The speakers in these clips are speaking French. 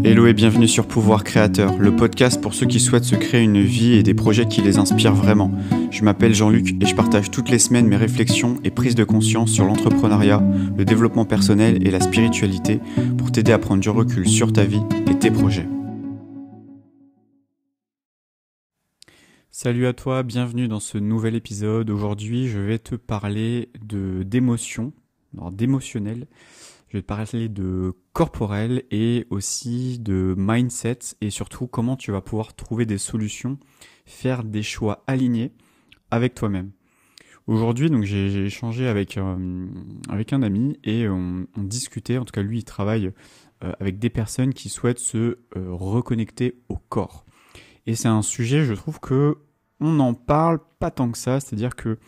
Hello et bienvenue sur Pouvoir Créateur, le podcast pour ceux qui souhaitent se créer une vie et des projets qui les inspirent vraiment. Je m'appelle Jean-Luc et je partage toutes les semaines mes réflexions et prises de conscience sur l'entrepreneuriat, le développement personnel et la spiritualité pour t'aider à prendre du recul sur ta vie et tes projets. Salut à toi, bienvenue dans ce nouvel épisode. Aujourd'hui, je vais te parler d'émotion, d'émotionnel. Je vais te parler de corporel et aussi de mindset et surtout comment tu vas pouvoir trouver des solutions, faire des choix alignés avec toi-même. Aujourd'hui, donc j'ai échangé avec un ami et on discutait, en tout cas lui il travaille avec des personnes qui souhaitent se reconnecter au corps. Et c'est un sujet, je trouve que on n'en parle pas tant que ça, c'est-à-dire que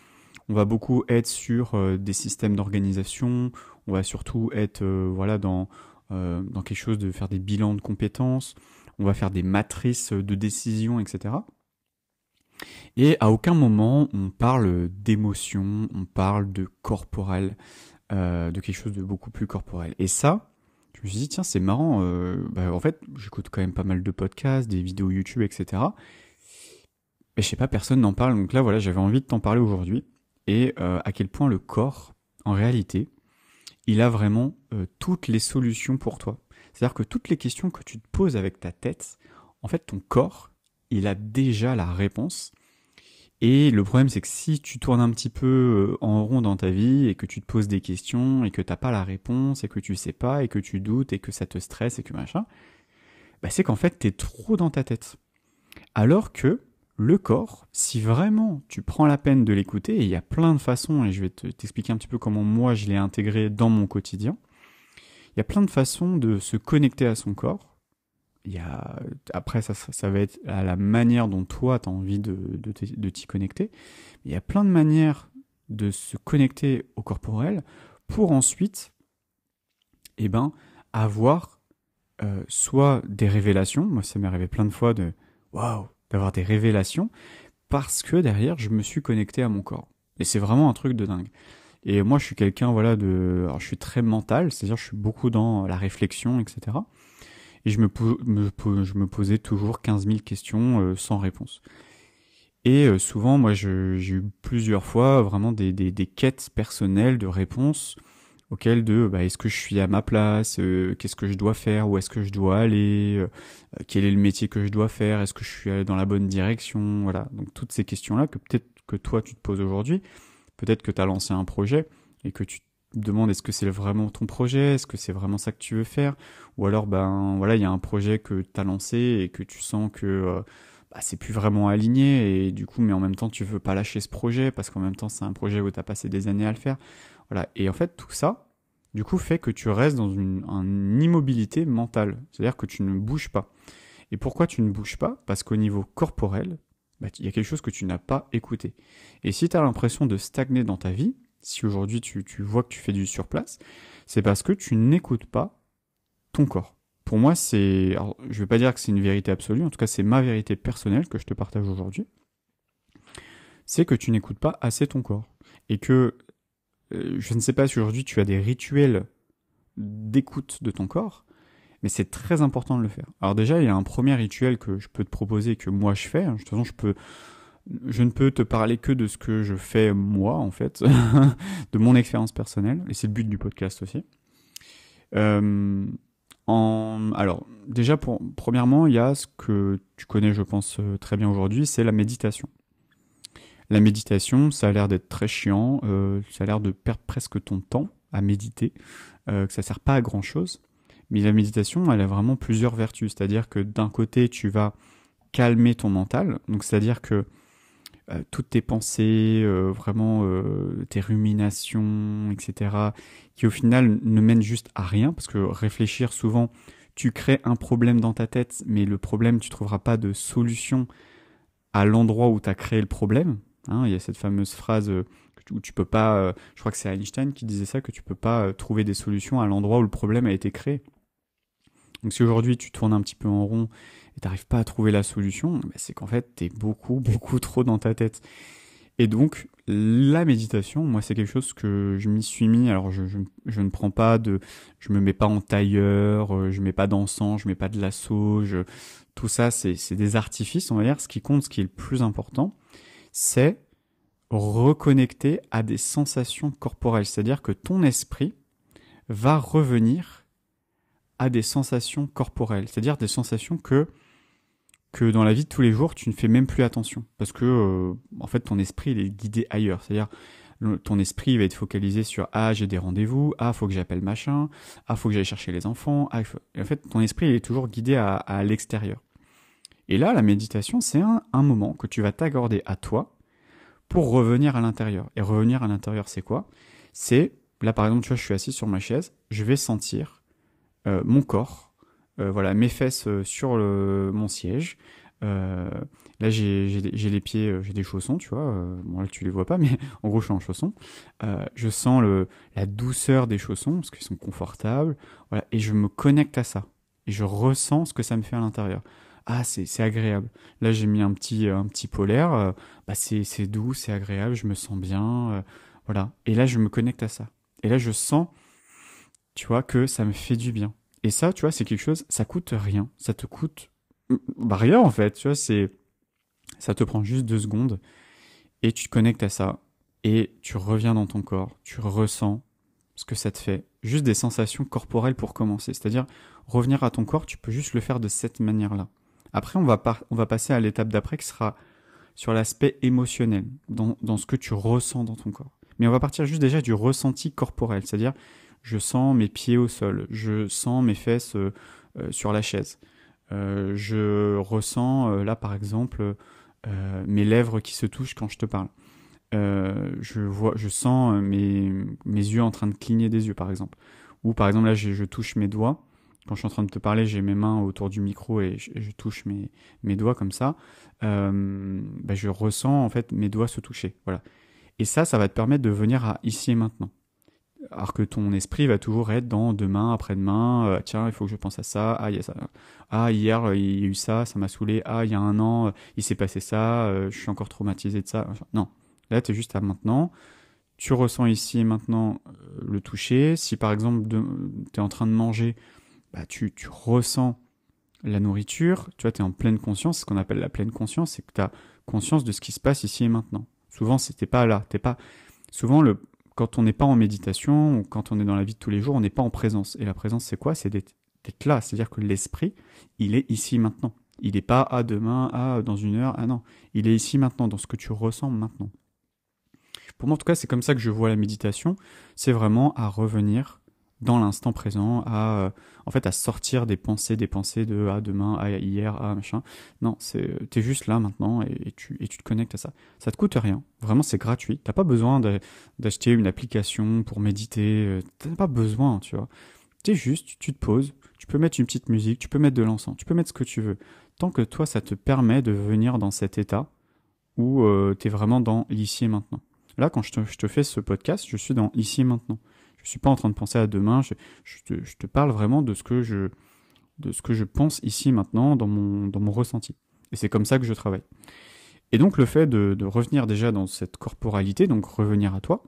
on va beaucoup être sur des systèmes d'organisation, on va surtout être dans quelque chose de faire des bilans de compétences, on va faire des matrices de décision, etc. Et à aucun moment on parle d'émotion, on parle de corporel, de quelque chose de beaucoup plus corporel. Et ça, je me suis dit, tiens, c'est marrant, en fait, j'écoute quand même pas mal de podcasts, des vidéos YouTube, etc. Mais je sais pas, personne n'en parle, donc là, voilà, j'avais envie de t'en parler aujourd'hui. Et à quel point le corps, en réalité, il a vraiment toutes les solutions pour toi. C'est-à-dire que toutes les questions que tu te poses avec ta tête, en fait, ton corps, il a déjà la réponse. Et le problème, c'est que si tu tournes un petit peu en rond dans ta vie et que tu te poses des questions et que t'as pas la réponse et que tu sais pas et que tu doutes et que ça te stresse et que machin, c'est qu'en fait, t'es trop dans ta tête. Alors que le corps, si vraiment tu prends la peine de l'écouter, et il y a plein de façons, et je vais t'expliquer un petit peu comment moi je l'ai intégré dans mon quotidien, il y a plein de façons de se connecter à son corps. Après, ça va être à la manière dont toi tu as envie de t'y connecter. Il y a plein de manières de se connecter au corporel pour ensuite avoir soit des révélations. Moi, ça m'est arrivé plein de fois d'avoir des révélations parce que derrière je me suis connecté à mon corps et c'est vraiment un truc de dingue. Et moi je suis quelqu'un alors je suis très mental, c'est-à-dire je suis beaucoup dans la réflexion, etc. Et je me posais toujours 15 000 questions sans réponse. Et souvent moi j'ai eu plusieurs fois vraiment des quêtes personnelles de réponses auquel est-ce que je suis à ma place, qu'est-ce que je dois faire, où est-ce que je dois aller, quel est le métier que je dois faire, est-ce que je suis dans la bonne direction, voilà. Donc toutes ces questions-là que peut-être que toi tu te poses aujourd'hui, peut-être que tu as lancé un projet et que tu te demandes est-ce que c'est vraiment ton projet, est-ce que c'est vraiment ça que tu veux faire, ou alors il y a un projet que tu as lancé et que tu sens que c'est plus vraiment aligné et du coup mais en même temps tu veux pas lâcher ce projet parce qu'en même temps c'est un projet où tu as passé des années à le faire. Voilà. Et en fait, tout ça, du coup, fait que tu restes dans une immobilité mentale. C'est-à-dire que tu ne bouges pas. Et pourquoi tu ne bouges pas ? Parce qu'au niveau corporel, il y a quelque chose que tu n'as pas écouté. Et si tu as l'impression de stagner dans ta vie, si aujourd'hui tu vois que tu fais du surplace, c'est parce que tu n'écoutes pas ton corps. Pour moi, je ne vais pas dire que c'est une vérité absolue, en tout cas, c'est ma vérité personnelle que je te partage aujourd'hui. C'est que tu n'écoutes pas assez ton corps. Et que je ne sais pas si aujourd'hui tu as des rituels d'écoute de ton corps, mais c'est très important de le faire. Alors déjà, il y a un premier rituel que je peux te proposer, que moi je fais. De toute façon, je ne peux te parler que de ce que je fais moi, en fait, de mon expérience personnelle, et c'est le but du podcast aussi. Alors, déjà, premièrement, il y a ce que tu connais, je pense, très bien aujourd'hui, c'est la méditation. La méditation, ça a l'air d'être très chiant, ça a l'air de perdre presque ton temps à méditer, que ça sert pas à grand chose. Mais la méditation, elle a vraiment plusieurs vertus. C'est-à-dire que d'un côté, tu vas calmer ton mental, donc c'est-à-dire que toutes tes pensées, tes ruminations, etc., qui au final ne mènent juste à rien, parce que réfléchir souvent, tu crées un problème dans ta tête, mais le problème, tu trouveras pas de solution à l'endroit où tu as créé le problème. Il y a cette fameuse phrase où tu peux pas, je crois que c'est Einstein qui disait ça, que tu peux pas trouver des solutions à l'endroit où le problème a été créé. Donc si aujourd'hui tu tournes un petit peu en rond et t'arrives pas à trouver la solution, c'est qu'en fait t'es beaucoup trop dans ta tête. Et donc, la méditation, moi, c'est quelque chose que je m'y suis mis. Alors, je ne prends pas je me mets pas en tailleur, je mets pas d'encens, je mets pas de lasso, tout ça, c'est des artifices, on va dire. Ce qui compte, ce qui est le plus important, c'est reconnecter à des sensations corporelles. C'est-à-dire que ton esprit va revenir à des sensations corporelles. C'est-à-dire des sensations que dans la vie de tous les jours, tu ne fais même plus attention. Parce que, en fait, ton esprit, il est guidé ailleurs. C'est-à-dire, ton esprit va être focalisé sur « Ah, j'ai des rendez-vous. Ah, faut que j'appelle machin. Ah, faut que j'aille chercher les enfants. Ah, Et en fait, ton esprit, il est toujours guidé à l'extérieur. Et là, la méditation, c'est un moment que tu vas t'accorder à toi pour revenir à l'intérieur. Et revenir à l'intérieur, c'est quoi? C'est, là, par exemple, tu vois, je suis assis sur ma chaise, je vais sentir mon corps, voilà, mes fesses sur mon siège. Euh, Là, j'ai les pieds, j'ai des chaussons, tu vois. Bon, là, tu les vois pas, mais en gros, je suis en chaussons. Je sens la douceur des chaussons parce qu'ils sont confortables. Voilà, et je me connecte à ça. Et je ressens ce que ça me fait à l'intérieur. Ah, c'est agréable. Là, j'ai mis un petit polaire. Bah, c'est doux, c'est agréable. Je me sens bien. Voilà. Et là, je me connecte à ça. Et là, je sens, tu vois, que ça me fait du bien. Et ça, tu vois, c'est quelque chose, ça coûte rien. Ça te coûte bah, rien, en fait. Tu vois, ça te prend juste 2 secondes et tu te connectes à ça et tu reviens dans ton corps. Tu ressens ce que ça te fait. Juste des sensations corporelles pour commencer. C'est-à-dire, revenir à ton corps, tu peux juste le faire de cette manière-là. Après, on va passer à l'étape d'après qui sera sur l'aspect émotionnel, dans ce que tu ressens dans ton corps. Mais on va partir juste déjà du ressenti corporel, c'est-à-dire je sens mes pieds au sol, je sens mes fesses sur la chaise, je ressens là par exemple mes lèvres qui se touchent quand je te parle. Je sens mes yeux en train de cligner des yeux par exemple. Ou par exemple là je touche mes doigts. Quand je suis en train de te parler, j'ai mes mains autour du micro et je touche mes doigts comme ça. Bah, je ressens en fait mes doigts se toucher. Voilà. Et ça va te permettre de venir à ici et maintenant. Alors que ton esprit va toujours être dans demain, après-demain, tiens, il faut que je pense à ça, ah, il y a ça. Ah, hier, il y a eu ça m'a saoulé, ah, il y a un an, il s'est passé ça, je suis encore traumatisé de ça. Non, là, tu es juste à maintenant, tu ressens ici et maintenant le toucher. Si par exemple, tu es en train de manger, bah, tu ressens la nourriture, tu vois, tu es en pleine conscience, ce qu'on appelle la pleine conscience, c'est que tu as conscience de ce qui se passe ici et maintenant. Souvent, t'es pas là, t'es pas... Souvent, quand on n'est pas en méditation, ou quand on est dans la vie de tous les jours, on n'est pas en présence. Et la présence, c'est quoi? C'est d'être là. C'est-à-dire que l'esprit, il est ici maintenant. Il n'est pas à demain, à dans une heure, ah non. Il est ici maintenant, dans ce que tu ressens maintenant. Pour moi, en tout cas, c'est comme ça que je vois la méditation. C'est vraiment à revenir dans l'instant présent, en fait, à sortir des pensées de demain, hier, machin. Non, t'es juste là maintenant et tu te connectes à ça. Ça te coûte rien. Vraiment, c'est gratuit. T'as pas besoin d'acheter une application pour méditer. T'as pas besoin, tu vois. T'es juste, tu te poses. Tu peux mettre une petite musique, tu peux mettre de l'encens, tu peux mettre ce que tu veux. Tant que toi, ça te permet de venir dans cet état où t'es vraiment dans l'ici et maintenant. Là, quand je te fais ce podcast, je suis dans ici et maintenant. Je suis pas en train de penser à demain. Je te parle vraiment de ce que je pense ici maintenant dans mon ressenti. Et c'est comme ça que je travaille. Et donc le fait de revenir déjà dans cette corporalité, donc revenir à toi,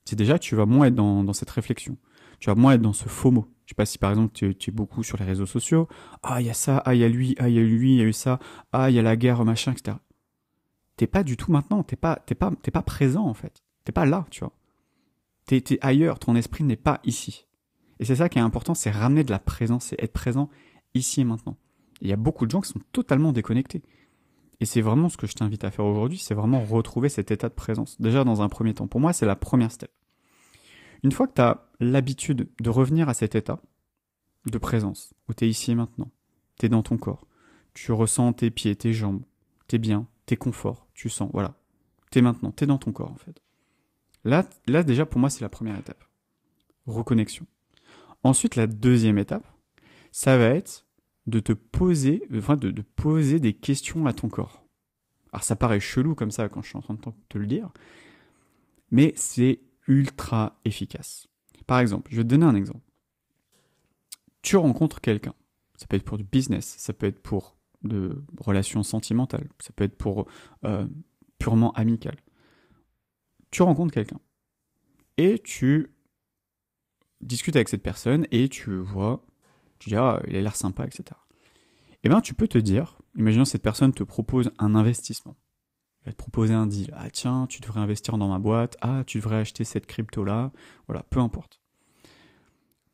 c'est déjà tu vas moins être dans cette réflexion. Tu vas moins être dans ce FOMO. Je sais pas si par exemple tu es beaucoup sur les réseaux sociaux. Ah, il y a ça, ah, il y a lui, ah, il y a lui, il y a eu ça, ah, il y a la guerre, machin, etc. T'es pas du tout maintenant, t'es pas présent en fait. T'es pas là, tu vois. T'es ailleurs, ton esprit n'est pas ici. Et c'est ça qui est important, c'est ramener de la présence, c'est être présent ici et maintenant. Et il y a beaucoup de gens qui sont totalement déconnectés. Et c'est vraiment ce que je t'invite à faire aujourd'hui, c'est vraiment retrouver cet état de présence. Déjà dans un premier temps, pour moi c'est la première step. Une fois que tu as l'habitude de revenir à cet état de présence, où tu es ici et maintenant, tu es dans ton corps, tu ressens tes pieds, tes jambes, t'es bien, t'es confort, tu sens, voilà. T'es maintenant, t'es dans ton corps en fait. Là déjà pour moi c'est la première étape. Reconnexion. Ensuite la deuxième étape, ça va être de te poser, de poser des questions à ton corps. Alors ça paraît chelou comme ça quand je suis en train de te le dire, mais c'est ultra efficace. Par exemple, je vais te donner un exemple. Tu rencontres quelqu'un, ça peut être pour du business, ça peut être pour de relations sentimentales, ça peut être pour purement amical. Tu rencontres quelqu'un et tu discutes avec cette personne et tu vois, tu dis ah il a l'air sympa, etc. Et bien tu peux te dire, imaginons cette personne te propose un investissement. Elle va te proposer un deal. Ah tiens, tu devrais investir dans ma boîte. Ah, tu devrais acheter cette crypto-là. Voilà, peu importe.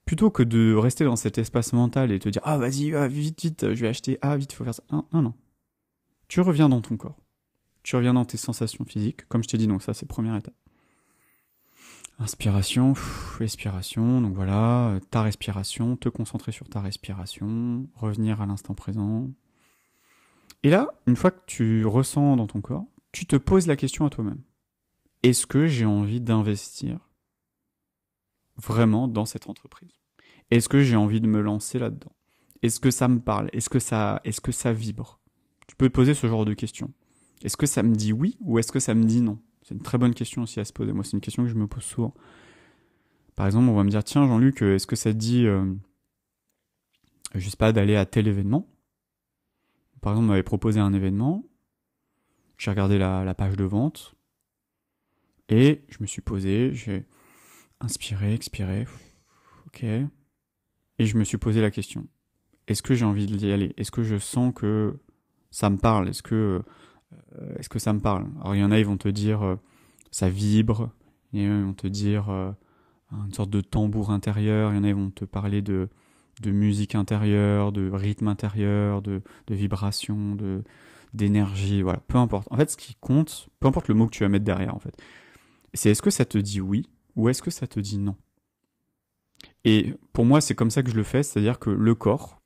Plutôt que de rester dans cet espace mental et te dire ah vas-y, vite, vite, je vais acheter. Ah vite, il faut faire ça. Non, non, non. Tu reviens dans ton corps. Tu reviens dans tes sensations physiques. Comme je t'ai dit, donc ça c'est première étape. Inspiration, expiration. Donc voilà, ta respiration. Te concentrer sur ta respiration. Revenir à l'instant présent. Et là, une fois que tu ressens dans ton corps, tu te poses la question à toi-même. Est-ce que j'ai envie d'investir vraiment dans cette entreprise? Est-ce que j'ai envie de me lancer là-dedans? Est-ce que ça me parle? Est-ce que ça vibre? Tu peux te poser ce genre de questions. Est-ce que ça me dit oui ou est-ce que ça me dit non? C'est une très bonne question aussi à se poser. Moi, c'est une question que je me pose souvent. Par exemple, on va me dire, tiens Jean-Luc, est-ce que ça te dit, je sais pas, d'aller à tel événement? Par exemple, on m'avait proposé un événement, j'ai regardé la page de vente, et je me suis posé, j'ai inspiré, expiré, ok, et je me suis posé la question, est-ce que j'ai envie d'y aller? Est-ce que je sens que ça me parle? Est-ce que ça me parle? Alors il y en a, ils vont te dire, ça vibre, il y en a, ils vont te dire, une sorte de tambour intérieur, il y en a, ils vont te parler de musique intérieure, de rythme intérieur, de vibration, d'énergie, voilà, peu importe. En fait, ce qui compte, peu importe le mot que tu vas mettre derrière, en fait, c'est est-ce que ça te dit oui ou est-ce que ça te dit non. Et pour moi, c'est comme ça que je le fais, c'est-à-dire que le corps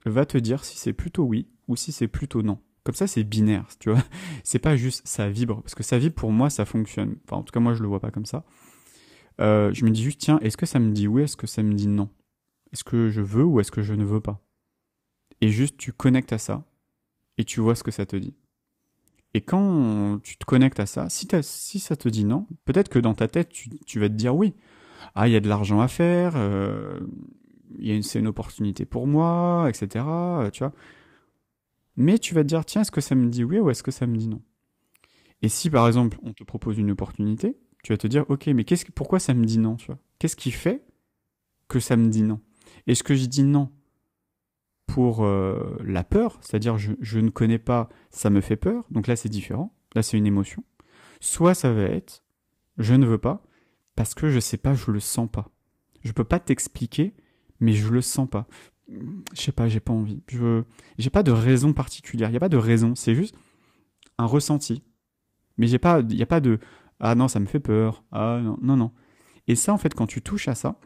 va te dire si c'est plutôt oui ou si c'est plutôt non. Comme ça, c'est binaire, tu vois. C'est pas juste ça vibre, parce que ça vibre, pour moi, ça fonctionne. Enfin, en tout cas, moi, je le vois pas comme ça. Je me dis juste, tiens, est-ce que ça me dit oui, est-ce que ça me dit non? Est-ce que je veux ou est-ce que je ne veux pas? Et juste, tu connectes à ça et tu vois ce que ça te dit. Et quand tu te connectes à ça, si ça te dit non, peut-être que dans ta tête, tu vas te dire oui. Ah, il y a de l'argent à faire, c'est une opportunité pour moi, etc. Tu vois. Mais tu vas te dire, tiens, est-ce que ça me dit oui ou est-ce que ça me dit non? Et si, par exemple, on te propose une opportunité, tu vas te dire, ok, mais pourquoi ça me dit non, tu vois? Qu'est-ce qui fait que ça me dit non? Est-ce que je dis non pour la peur, c'est-à-dire je ne connais pas, ça me fait peur, donc là c'est différent, là c'est une émotion. Soit ça va être, je ne veux pas, parce que je sais pas, je le sens pas. Je peux pas t'expliquer, mais je le sens pas. Je sais pas, j'ai pas envie. J'ai pas de raison particulière, il y a pas de raison, c'est juste un ressenti. Mais il y a pas de ah non, ça me fait peur. Ah non, non, non. Et ça en fait quand tu touches à ça,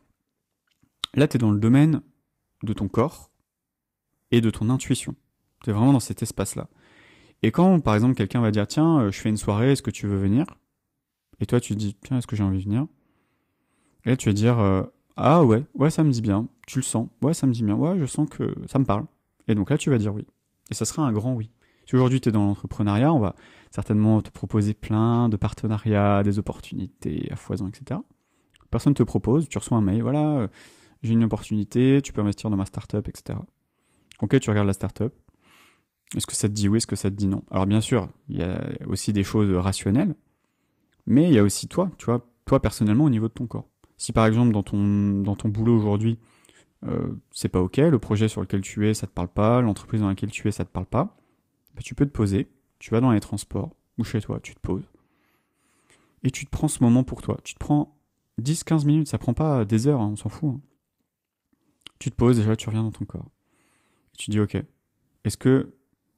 là tu es dans le domaine de ton corps et de ton intuition. Tu es vraiment dans cet espace-là. Et quand, par exemple, quelqu'un va dire « Tiens, je fais une soirée, est-ce que tu veux venir ?» Et toi, tu te dis « Tiens, est-ce que j'ai envie de venir ?» Et là, tu vas dire « Ah ouais, ça me dit bien. » Tu le sens. « Ouais, ça me dit bien. Ouais, je sens que ça me parle. » Et donc là, tu vas dire oui. Et ça sera un grand oui. Si aujourd'hui, tu es dans l'entrepreneuriat, on va certainement te proposer plein de partenariats, des opportunités à foison, etc. Personne te propose, tu reçois un mail, voilà, j'ai une opportunité, tu peux investir dans ma startup, etc. Ok, tu regardes la startup. Est-ce que ça te dit oui, est-ce que ça te dit non? Alors bien sûr, il y a aussi des choses rationnelles, mais il y a aussi toi, tu vois, toi personnellement au niveau de ton corps. Si par exemple dans ton boulot aujourd'hui, c'est pas ok, le projet sur lequel tu es, ça te parle pas, l'entreprise dans laquelle tu es, ça te parle pas, bah, tu peux te poser, tu vas dans les transports, ou chez toi, tu te poses, et tu te prends ce moment pour toi. Tu te prends 10-15 minutes, ça prend pas des heures, hein, on s'en fout. Hein. Tu te poses, déjà tu reviens dans ton corps. Et tu dis ok, est-ce que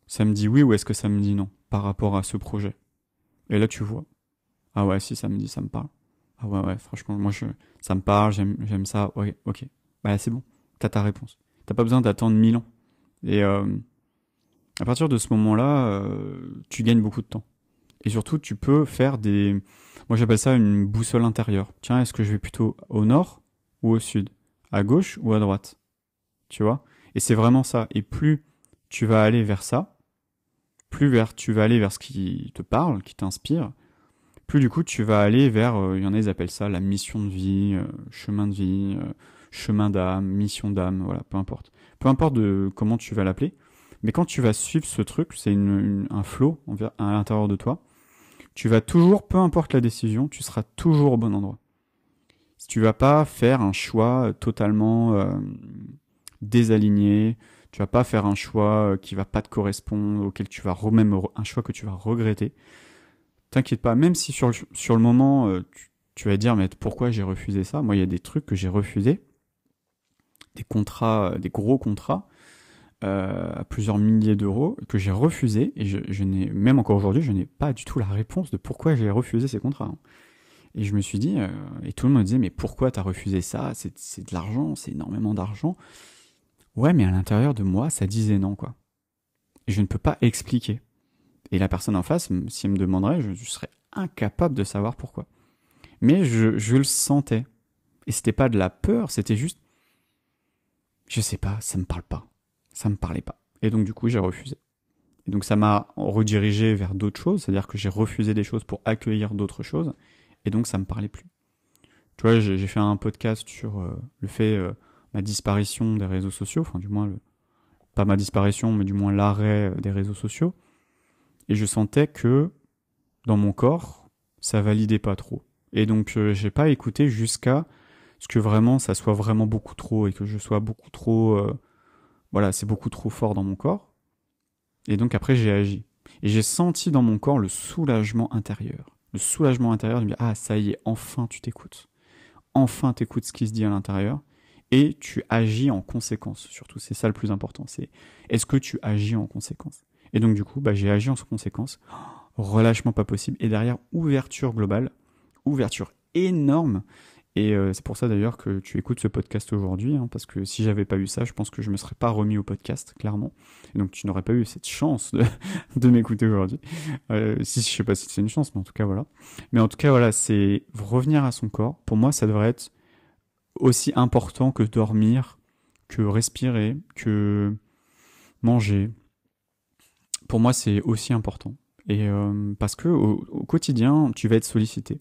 ça me dit oui ou est-ce que ça me dit non par rapport à ce projet? Et là tu vois, ah ouais, si ça me dit, ça me parle. Ah ouais, franchement, ça me parle, j'aime ça, ouais, ok. Bah c'est bon, t'as ta réponse. T'as pas besoin d'attendre 1000 ans. Et à partir de ce moment-là, tu gagnes beaucoup de temps. Et surtout, tu peux faire moi j'appelle ça une boussole intérieure. Tiens, est-ce que je vais plutôt au nord ou au sud? À gauche ou à droite? Tu vois? Et c'est vraiment ça. Et plus tu vas aller vers ça, tu vas aller vers ce qui te parle, qui t'inspire, plus du coup tu vas aller vers, il y en a, ils appellent ça la mission de vie, chemin de vie, chemin d'âme, mission d'âme, voilà, peu importe. Peu importe de comment tu vas l'appeler, mais quand tu vas suivre ce truc, c'est un flow à l'intérieur de toi, tu vas toujours, peu importe la décision, tu seras toujours au bon endroit. Si tu vas pas faire un choix totalement désaligné, tu vas pas faire un choix qui va pas te correspondre, auquel tu vas même un choix que tu vas regretter. T'inquiète pas, même si sur le moment tu vas dire mais pourquoi j'ai refusé ça. Moi, il y a des trucs que j'ai refusés, des contrats, des gros contrats à plusieurs milliers d'euros que j'ai refusés et je n'ai même encore aujourd'hui, je n'ai pas du tout la réponse de pourquoi j'ai refusé ces contrats. Hein. Et je me suis dit, et tout le monde me disait, mais pourquoi t'as refusé ça? C'est de l'argent, c'est énormément d'argent. Ouais, mais à l'intérieur de moi, ça disait non, quoi. Et je ne peux pas expliquer. Et la personne en face, si elle me demanderait, je serais incapable de savoir pourquoi. Mais je le sentais. Et c'était pas de la peur, c'était juste, je sais pas, ça me parle pas. Ça me parlait pas. Et donc, du coup, j'ai refusé. Et donc, ça m'a redirigé vers d'autres choses, c'est-à-dire que j'ai refusé des choses pour accueillir d'autres choses. Et donc, ça me parlait plus. Tu vois, j'ai fait un podcast sur le fait, ma disparition des réseaux sociaux, enfin, du moins, pas ma disparition, mais du moins l'arrêt des réseaux sociaux. Et je sentais que, dans mon corps, ça validait pas trop. Et donc, j'ai pas écouté jusqu'à ce que vraiment, ça soit vraiment beaucoup trop et que je sois beaucoup trop, voilà, c'est beaucoup trop fort dans mon corps. Et donc, après, j'ai agi. Et j'ai senti dans mon corps le soulagement intérieur. Le soulagement intérieur de me dire, ah, ça y est, enfin, tu t'écoutes. Enfin, t'écoutes ce qui se dit à l'intérieur. Et tu agis en conséquence, surtout. C'est ça le plus important. C'est, est-ce que tu agis en conséquence? Et donc, du coup, j'ai agi en conséquence. Relâchement pas possible. Et derrière, ouverture globale. Ouverture énorme. Et c'est pour ça d'ailleurs que tu écoutes ce podcast aujourd'hui, hein, parce que si j'avais pas eu ça, je pense que je me serais pas remis au podcast, clairement. Et donc tu n'aurais pas eu cette chance de m'écouter aujourd'hui. Si je sais pas si c'est une chance, mais en tout cas voilà. Mais en tout cas voilà, c'est revenir à son corps. Pour moi, ça devrait être aussi important que dormir, que respirer, que manger. Pour moi, c'est aussi important. Et parce que au quotidien, tu vas être sollicité.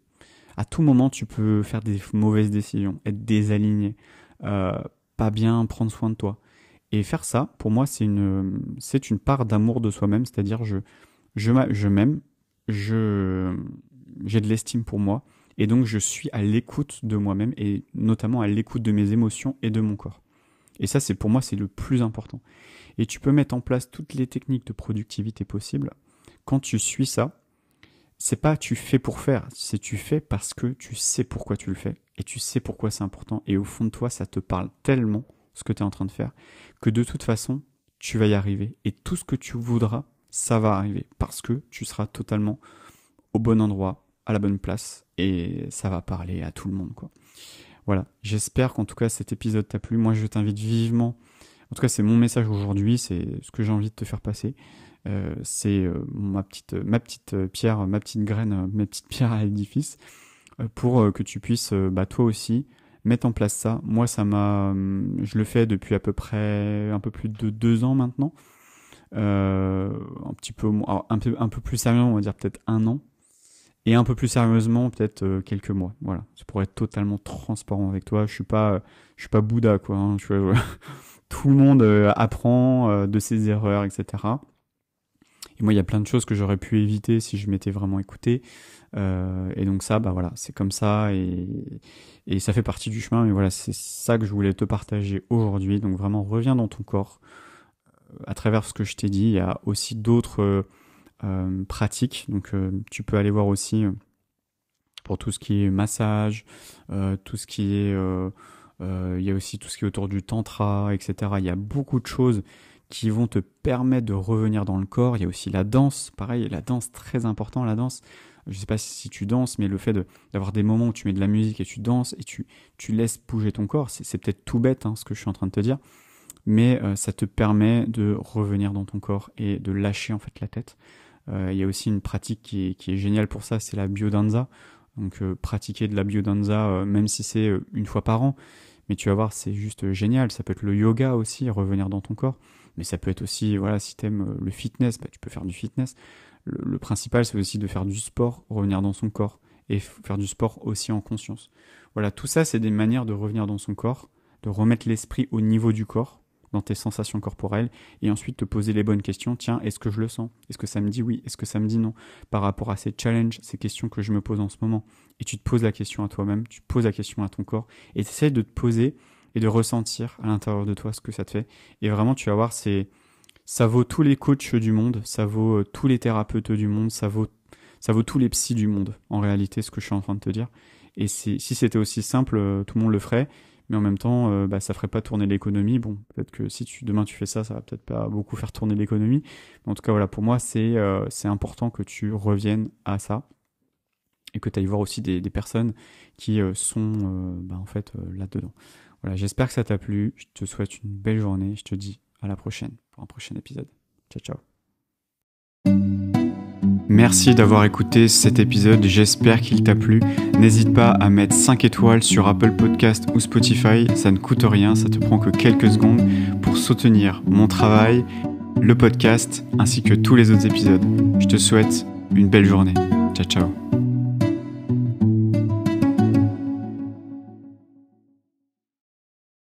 À tout moment, tu peux faire des mauvaises décisions, être désaligné, pas bien prendre soin de toi. Et faire ça, pour moi, c'est une part d'amour de soi-même, c'est-à-dire je m'aime, j'ai de l'estime pour moi, et donc je suis à l'écoute de moi-même, et notamment à l'écoute de mes émotions et de mon corps. Et ça, pour moi, c'est le plus important. Et tu peux mettre en place toutes les techniques de productivité possibles. Quand tu suis ça, c'est pas tu fais pour faire, c'est tu fais parce que tu sais pourquoi tu le fais et tu sais pourquoi c'est important et au fond de toi ça te parle tellement ce que tu es en train de faire que de toute façon tu vas y arriver et tout ce que tu voudras ça va arriver parce que tu seras totalement au bon endroit, à la bonne place et ça va parler à tout le monde quoi. Voilà, j'espère qu'en tout cas cet épisode t'a plu, moi je t'invite vivement, en tout cas c'est mon message aujourd'hui, c'est ce que j'ai envie de te faire passer. C'est ma petite pierre, ma petite graine, mes petites pierres à l'édifice pour que tu puisses toi aussi mettre en place ça. Moi je le fais depuis à peu près un peu plus de 2 ans maintenant, un petit peu un peu plus sérieusement on va dire peut-être 1 an et un peu plus sérieusement peut-être quelques mois. Voilà, c'est pour être totalement transparent avec toi. Je suis pas Bouddha quoi. Hein. Tout le monde apprend de ses erreurs etc. Et moi, il y a plein de choses que j'aurais pu éviter si je m'étais vraiment écouté. Et donc ça, voilà, c'est comme ça et ça fait partie du chemin. Mais voilà, c'est ça que je voulais te partager aujourd'hui. Donc vraiment, reviens dans ton corps. À travers ce que je t'ai dit, il y a aussi d'autres pratiques. Donc tu peux aller voir aussi pour tout ce qui est massage, tout ce qui est... il y a aussi tout ce qui est autour du tantra, etc. Il y a beaucoup de choses qui vont te permettre de revenir dans le corps. Il y a aussi la danse, pareil, la danse très important, la danse. Je sais pas si tu danses, mais le fait d'avoir des moments où tu mets de la musique et tu danses et tu laisses bouger ton corps, c'est peut-être tout bête hein, ce que je suis en train de te dire, mais ça te permet de revenir dans ton corps et de lâcher en fait la tête. Il y a aussi une pratique qui est géniale pour ça, c'est la biodanza. Donc pratiquer de la biodanza, même si c'est une fois par an, mais tu vas voir, c'est juste génial. Ça peut être le yoga aussi, revenir dans ton corps. Mais ça peut être aussi, voilà, si t'aimes le fitness, tu peux faire du fitness. Le principal, c'est aussi de faire du sport, revenir dans son corps, et faire du sport aussi en conscience. Voilà, tout ça, c'est des manières de revenir dans son corps, de remettre l'esprit au niveau du corps, dans tes sensations corporelles et ensuite te poser les bonnes questions. Tiens, est-ce que je le sens? Est-ce que ça me dit oui? Est-ce que ça me dit non? Par rapport à ces challenges, ces questions que je me pose en ce moment. Et tu te poses la question à toi-même, tu poses la question à ton corps et tu essaies de te poser et de ressentir à l'intérieur de toi ce que ça te fait. Et vraiment, tu vas voir, ça vaut tous les coachs du monde, ça vaut tous les thérapeutes du monde, ça vaut tous les psys du monde, en réalité, ce que je suis en train de te dire. Et si c'était aussi simple, tout le monde le ferait. Mais en même temps, ça ferait pas tourner l'économie. Bon, peut-être que si demain tu fais ça, ça va peut-être pas beaucoup faire tourner l'économie. Mais en tout cas, voilà, pour moi, c'est important que tu reviennes à ça et que tu ailles voir aussi des personnes qui sont en fait là-dedans. Voilà, j'espère que ça t'a plu. Je te souhaite une belle journée. Je te dis à la prochaine pour un prochain épisode. Ciao, ciao. Merci d'avoir écouté cet épisode, j'espère qu'il t'a plu. N'hésite pas à mettre 5 étoiles sur Apple Podcast ou Spotify, ça ne coûte rien, ça te prend que quelques secondes pour soutenir mon travail, le podcast ainsi que tous les autres épisodes. Je te souhaite une belle journée. Ciao ciao.